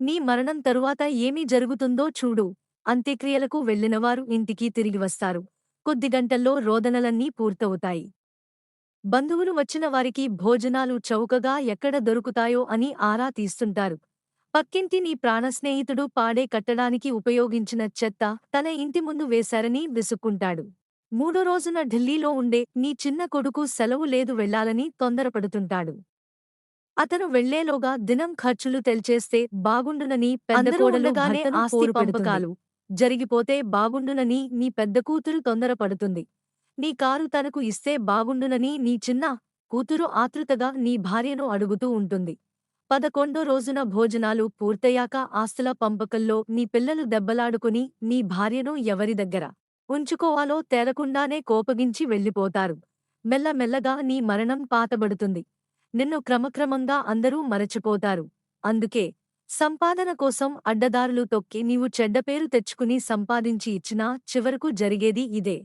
నీ మరణం తరువాత ఏమి జరుగుతుందో చూడు. అంత్యక్రియలకు వెళ్ళినవారు ఇంటికి తిరిగి వస్తారు. కొద్ది గంటల్లో రోదనలన్నీ పూర్తవుతాయి. బంధువులు వచ్చిన వారికి భోజనాలు చౌకగా ఎక్కడ దొరుకుతాయో అని ఆరా తీస్తుంటారు. పక్కింటి నీ ప్రాణస్నేహితుడు పాడే కట్టడానికి ఉపయోగించిన చెత్త తన ఇంటి ముందు వేశారని విసుక్కుంటాడు. మూడో రోజున ఢిల్లీలో ఉండే నీ చిన్న కొడుకు సెలవు లేదు వెళ్ళాలని తొందరపడుతుంటాడు. అతను వెళ్లేలోగా దినం ఖర్చులు తెల్చేస్తే బాగుండునని అందరూ పెద్దకోడలు ఉండగానే భర్తను ఆస్తి పోరు పెడుతుంది. పంపకాలు జరిగిపోతే బాగుండునని నీ పెద్ద కూతురు తొందరపడుతుంది. నీ కారు తనకు ఇస్తే బాగుండునని నీ చిన్న కూతురు ఆతృతగా నీ భార్యను అడుగుతూ ఉంటుంది. 11 రోజున భోజనాలు పూర్తయ్యాక ఆస్తుల పంపకంలో నీ పిల్లలు దెబ్బలాడుకుని నీ భార్యను ఎవరి దగ్గర ఉంచుకోవాలో తేలకుండానే కోపగించి వెళ్ళిపోతారు. మెల్లమెల్లగా నీ మరణం పాతబడుతుంది. నిన్ను క్రమక్రమంగా అందరూ మరచిపోతారు. అందుకే సంపాదన కోసం అడ్డదారులు తొక్కి నీవు చెడ్డపేరు తెచ్చుకుని సంపాదించి ఇచ్చినా చివరకు జరిగేది ఇదే.